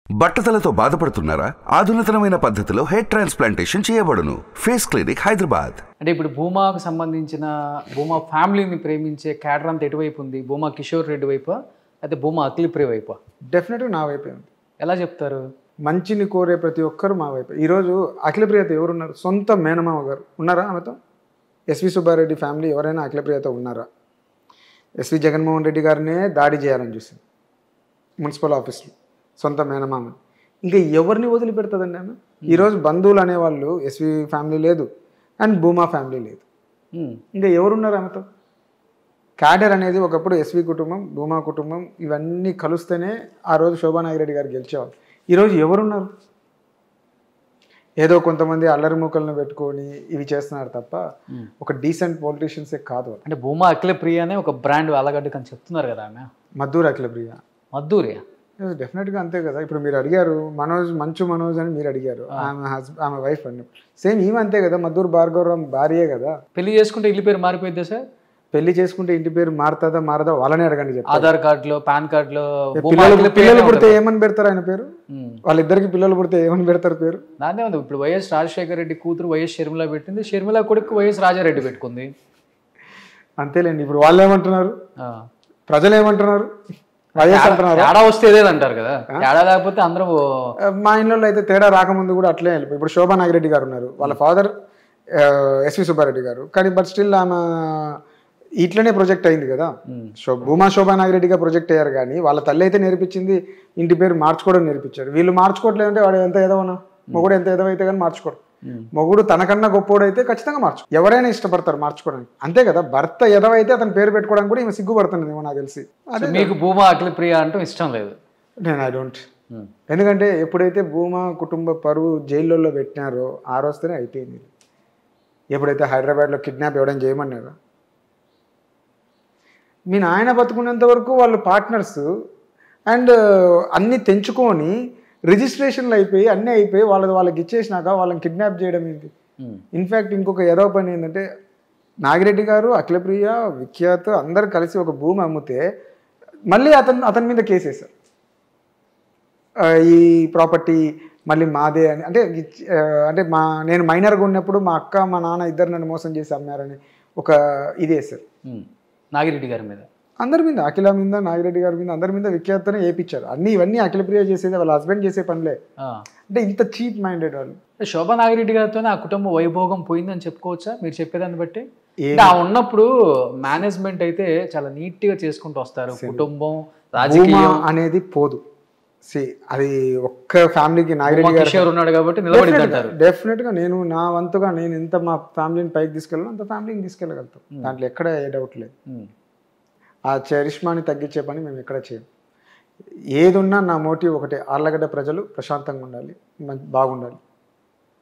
బట్టతలతో బాధపడుతున్నారా? ఆధునితనమైన పద్ధతిలో hair transplantation చేయబడును. Face clinic, Hyderabad. అంటే ఇప్పుడు భూమాకు సంబంధించిన భూమా ఫ్యామిలీని ప్రేమించే క్యాడర్ అంతా ఎటువైపు ఉంది? భూమా కిషోర్ రెడ్డి వైపా అయితే భూమా అఖిలప్రియ వైపా? డెఫినెట్గా నా వైపే ఉంది. ఎలా చెప్తారు? మంచిని కోరే ప్రతి ఒక్కరు మా వైపు. ఈరోజు అఖిలప్రియతో ఎవరున్నారు? సొంత మేనమామ గారు ఉన్నారా ఆమెతో? ఎస్వి సుబ్బారెడ్డి ఫ్యామిలీ ఎవరైనా అఖిలప్రియతో ఉన్నారా? ఎస్వి జగన్మోహన్ రెడ్డి గారినే దాడి చేయాలని చూసింది మున్సిపల్ ఆఫీస్లో, సొంత మేనమామ. ఇంకా ఎవరిని వదిలిపెడుతుందండి ఆమె? ఈరోజు బంధువులు అనేవాళ్ళు ఎస్వి ఫ్యామిలీ లేదు అండ్ భూమా ఫ్యామిలీ లేదు. ఇంకా ఎవరున్నారు ఆమెతో? క్యాడర్ అనేది ఒకప్పుడు ఎస్వి కుటుంబం, భూమా కుటుంబం ఇవన్నీ కలిస్తేనే ఆ రోజు శోభా నాగిరెడ్డి గారు గెలిచేవాళ్ళు. ఈరోజు ఎవరున్నారు? ఏదో కొంతమంది అల్లరి మూకలను పెట్టుకొని ఇవి చేస్తున్నారు తప్ప ఒక డీసెంట్ పొలిటీషియన్సే కాదు. అంటే భూమా అఖిలప్రియ అనే ఒక బ్రాండ్ అలగడ్డకు అని చెప్తున్నారు కదా ఆమె. మద్దూరు అఖిలప్రియ. మద్దూరియా? డెఫినెట్గా అంతే కదా. ఇప్పుడు మీరు అడిగారు మనోజ్, మంచు మనోజ్ అని మీరు అడిగారు, ఆమె వైఫ్ అని. సేమ్ ఈమె అంతే కదా, మద్దూరు భార్గవరావు భార్యే కదా. పెళ్లి చేసుకుంటే ఇల్లు పేరు మారిపోయిద్దా సార్? పెళ్లి చేసుకుంటే ఇంటి పేరు మారుతుందా మారదా వాళ్ళనే అడగండి. ఆధార్ కార్డులో, పాన్ కార్డులో పిల్లలు పుడితే ఏమని పెడతారు ఆయన పేరు? వాళ్ళిద్దరికి పిల్లలు పుడితే ఏమని పెడతారు పేరు? దాన్నే ఉంది. ఇప్పుడు వైఎస్ రాజశేఖర రెడ్డి కూతురు వైఎస్ షర్మిల పెట్టింది, షర్మిల కొడుకు వైఎస్ రాజారెడ్డి పెట్టుకుంది. అంతేలేండి. ఇప్పుడు వాళ్ళు ఏమంటున్నారు, ప్రజలు ఏమంటున్నారు? తేడా వస్తే ఏదేది అంటారు కదా, తేడా లేకపోతే అందరూ. మా ఇంట్లో అయితే తేడా రాకముందు కూడా అట్లే వెళ్ళిపోయి. ఇప్పుడు శోభా నాగిరెడ్డి గారు ఉన్నారు, వాళ్ళ ఫాదర్ ఎస్వి సుబ్బారెడ్డి గారు, కానీ బట్ స్టిల్ ఆమె ఇట్లనే ప్రొజెక్ట్ అయింది కదా. భూమా శోభా నాగిరెడ్డిగా ప్రొజెక్ట్ అయ్యారు, కానీ వాళ్ళ తల్లి అయితే నేర్పించింది ఇంటి పేరు మార్చుకోవడం నేర్పించారు. వీళ్ళు మార్చుకోవట్లేదంటే వాడు ఎంత ఎదవనా, మొగుడు ఎంత ఎదవైతే కానీ మార్చుకోడు. మొగుడు తనకన్నా గొప్పోడు అయితే ఖచ్చితంగా మార్చు. ఎవరైనా ఇష్టపడతారు మార్చుకోవడానికి, అంతే కదా. భర్త ఎదవైతే అతను పేరు పెట్టుకోవడానికి కూడా ఈమె సిగ్గుపడుతుంది నాకు తెలిసి. మీకు భూమా అఖిలప్రియ అంటూ ఇష్టం లేదు? నేను ఐ డోంట్. ఎందుకంటే ఎప్పుడైతే భూమా కుటుంబ పరువు జైల్లో పెట్టినారో ఆ రోజుతోనే అయిపోయింది. ఎప్పుడైతే హైదరాబాద్లో కిడ్నాప్ ఇవ్వడం చేయమన్నారో, మీ నాయన బతుకున్నంత వరకు వాళ్ళు పార్ట్నర్స్ అండ్ అన్నీ తెంచుకొని రిజిస్ట్రేషన్లు అయిపోయి అన్నీ అయిపోయి వాళ్ళకి ఇచ్చేసినాక వాళ్ళని కిడ్నాప్ చేయడం ఏంటి? ఇన్ఫ్యాక్ట్ ఇంకొక ఏదో పని ఏంటంటే, నాగిరెడ్డి గారు, అఖిలప్రియ, విఖ్యాత్ అందరు కలిసి ఒక భూమి అమ్మితే మళ్ళీ అతని మీద కేసేశారు. ఈ ప్రాపర్టీ మళ్ళీ మాదే అని. అంటే నేను మైనర్గా ఉన్నప్పుడు మా అక్క మా నాన్న ఇద్దరు నన్ను మోసం చేసి అమ్మారని ఒక ఇది వేశారు నాగిరెడ్డి గారి మీద, అందరి మీద, అఖిల మీద, నాగిరెడ్డి గారి మీద, అందరి మీద విఖ్యాతనే వేయించారు. ఇవన్నీ అఖిలప్రియ చేసేది, వాళ్ళ హస్బెండ్ చేసే పనులే. అంటే ఇంత చీప్ మైండెడ్ వాళ్ళు. శోభా నాగిరెడ్డి గారితోనే ఆ కుటుంబ వైభోగం పోయిందని చెప్పుకోవచ్చా మీరు చెప్పేదాన్ని బట్టి? ఆ ఉన్నప్పుడు మేనేజ్మెంట్ అయితే చాలా నీట్ గా చేసుకుంటూ వస్తారు. కుటుంబం, రాజకీయం అనేది పోదు. అది ఒక్క ఫ్యామిలీకి నాగిరెడ్డి గారు ఉన్నాడు కాబట్టి నిలబడిందంటారు. డెఫినెట్ గా నేను నా వంతుగా నేను ఎంత మా ఫ్యామిలీని పైకి తీసుకెళ్ళాను అంత ఫ్యామిలీని తీసుకెళ్ళగలుగుతాం. దాంట్లో ఎక్కడ ఏ డౌట్ లేదు. ఆ చరిష్మాని తగ్గించే పని మేము ఎక్కడ చేయం. ఏది ఉన్నా నా మోటివ్ ఒకటే, ఆర్లగడ్డ ప్రజలు ప్రశాంతంగా ఉండాలి, బాగుండాలి.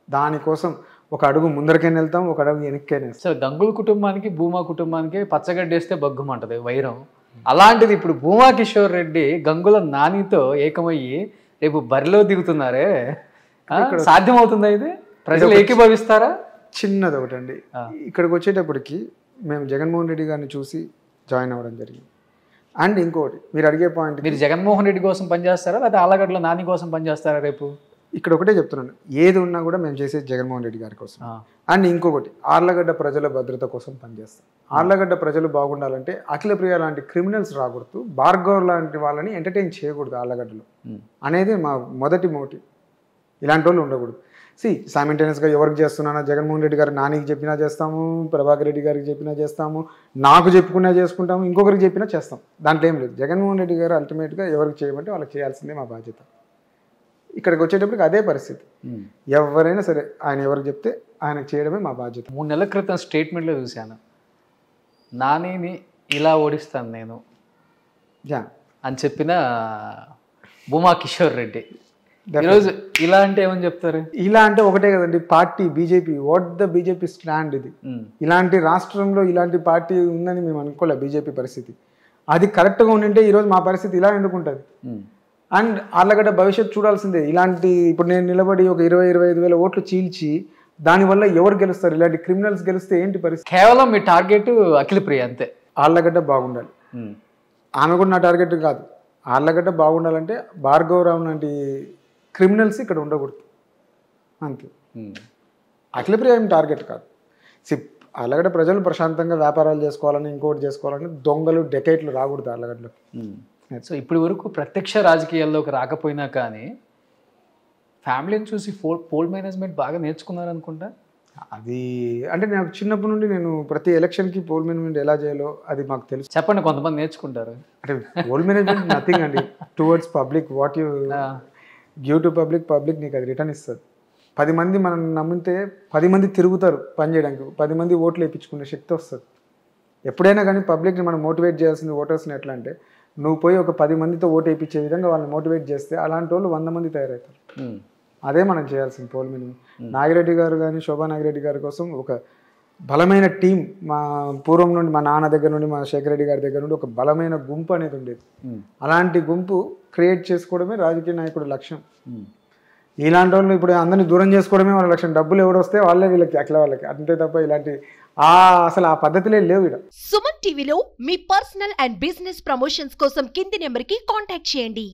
దానికోసం ఒక అడుగు ముందరికైనా వెళ్తాం, ఒక అడుగు వెనక్కైనా వెళ్తాం. సార్, గంగుల కుటుంబానికి భూమా కుటుంబానికి పచ్చగడ్డేస్తే బగ్గుమంటది వైరం. అలాంటిది ఇప్పుడు భూమా కిషోర్ రెడ్డి గంగుల నానితో ఏకమయ్యి రేపు బరిలో దిగుతున్నారే, సాధ్యమవుతుందా ఇది? ప్రజలు ఏకీభవిస్తారా? చిన్నది ఒకటండి, ఇక్కడికి వచ్చేటప్పటికి మేము జగన్మోహన్ రెడ్డి గారిని చూసి జాయిన్ అవ్వడం జరిగింది. అండ్ ఇంకోటి మీరు అడిగే పాయింట్, మీరు జగన్మోహన్ రెడ్డి కోసం పనిచేస్తారా లేదా ఆలగడ్డలో నాని కోసం పనిచేస్తారా రేపు? ఇక్కడ ఒకటే చెప్తున్నాను, ఏది ఉన్నా కూడా మేము చేసేది జగన్మోహన్ రెడ్డి గారి కోసం. అండ్ ఇంకొకటి, ఆర్లగడ్డ ప్రజల భద్రత కోసం పనిచేస్తాం. ఆర్లగడ్డ ప్రజలు బాగుండాలంటే అఖిలప్రియ లాంటి క్రిమినల్స్ రాకూడదు, భార్గవ్ లాంటి వాళ్ళని ఎంటర్టైన్ చేయకూడదు ఆర్లగడ్డలో అనేది మా మొదటి మోటివ్. ఇలాంటి వాళ్ళు ఉండకూడదు. సైమిల్టేనియస్గా ఎవరికి చేస్తున్నానో జగన్మోహన్ రెడ్డి గారు నానికి చెప్పినా చేస్తాము, ప్రభాకర్ రెడ్డి గారికి చెప్పినా చేస్తాము, నాకు చెప్పుకున్నా చేసుకుంటాము, ఇంకొకరికి చెప్పినా చేస్తాం. దాంట్లో ఏం లేదు. జగన్మోహన్ రెడ్డి గారు అల్టిమేట్గా ఎవరికి చేయమంటే వాళ్ళకి చేయాల్సిందే మా బాధ్యత. ఇక్కడికి వచ్చేటప్పటికి అదే పరిస్థితి. ఎవరైనా సరే ఆయన ఎవరికి చెప్తే ఆయనకు చేయడమే మా బాధ్యత. 3 నెలల క్రితం స్టేట్మెంట్లో చూశాను, నానిని ఇలా ఓడిస్తాను నేను అని చెప్పిన భూమా కిషోర్ రెడ్డి ఈరోజు ఇలా అంటే ఏమని చెప్తారు? ఇలా అంటే ఒకటే కదండి, party BJP, what the BJP stand ఇది. ఇలాంటి రాష్ట్రంలో ఇలాంటి పార్టీ ఉందని మేము అనుకోలే. బీజేపీ పరిస్థితి అది కరెక్ట్గా ఉండింటే ఈరోజు మా పరిస్థితి ఇలా ఎందుకు ఉంటుంది? అండ్ ఆర్లగడ్డ భవిష్యత్తు చూడాల్సిందే. ఇలాంటి ఇప్పుడు నేను నిలబడి ఒక 20-25 వేల ఓట్లు చీల్చి దానివల్ల ఎవరు గెలుస్తారు? ఇలాంటి క్రిమినల్స్ గెలిస్తే ఏంటి పరిస్థితి? కేవలం మీ టార్గెట్ అఖిలప్రియ అంతే. ఆర్లగడ్డ బాగుండాలి, ఆమె కూడా నా టార్గెట్ కాదు. ఆర్లగడ్డ బాగుండాలంటే భార్గవరావు లాంటి క్రిమినల్స్ ఇక్కడ ఉండకూడదు అంతే. అఖిలప్రియ ఏం టార్గెట్ కాదు. ఆర్లగడ్డ ప్రజలు ప్రశాంతంగా వ్యాపారాలు చేసుకోవాలని ఇంకోటి చేసుకోవాలని దొంగలు డెకైట్లు రాకూడదు ఆర్లగడ్డలోకి. సో ఇప్పటి వరకు ప్రత్యక్ష రాజకీయాల్లోకి రాకపోయినా కానీ ఫ్యామిలీని చూసి పోల్ మేనేజ్మెంట్ బాగా నేర్చుకున్నారు అనుకుంటా. అది అంటే నాకు చిన్నప్పటి నుండి నేను ప్రతి ఎలక్షన్కి పోల్ మేనేజ్మెంట్ ఎలా చేయాలో అది మాకు తెలుసు. చెప్పండి, కొంతమంది నేర్చుకుంటారు. అంటే పోల్ మేనేజ్మెంట్ నథింగ్ అండి towards public. What you give to public, public నీకు అది రిటర్న్ ఇస్తుంది. 10 మంది మనం నమ్మితే 10 మంది తిరుగుతారు పని చేయడానికి, 10 మంది ఓట్లు వేయించుకునే శక్తి వస్తుంది. ఎప్పుడైనా కానీ పబ్లిక్ని మనం మోటివేట్ చేయాల్సింది ఓటర్స్ని ఎట్లా అంటే, నువ్వు పోయి ఒక 10 మందితో ఓటు వేయించే విధంగా వాళ్ళని మోటివేట్ చేస్తే అలాంటి వాళ్ళు 100 మంది తయారవుతారు. అదే మనం చేయాల్సింది పోల్ మేనేజ్మెంట్. నాగిరెడ్డి గారు కానీ శోభా నాగిరెడ్డి గారి కోసం ఒక బలమైన టీం మా పూర్వం నుండి మా నాన్న దగ్గర నుండి మా శేఖర్ రెడ్డి గారి దగ్గర నుండి ఒక బలమైన గుంపు అనేది ఉండేది. అలాంటి గుంపు క్రియేట్ చేసుకోవడమే రాజకీయ నాయకుడు లక్ష్యం. ఇలాంటి వాళ్ళు ఇప్పుడు అందరినీ దూరం చేసుకోవడమే వాళ్ళ లక్ష్యం. డబ్బులు ఎవరు వస్తే వాళ్ళే వీళ్ళకి అట్లా వాళ్ళకి అంతే తప్ప ఇలాంటి అసలు ఆ పద్ధతులే లేవు ఇక్కడ. సుమన్ టీవీలో మీ పర్సనల్ అండ్ బిజినెస్ ప్రమోషన్స్ కోసం కింది నెంబర్కి కాంటాక్ట్ చేయండి.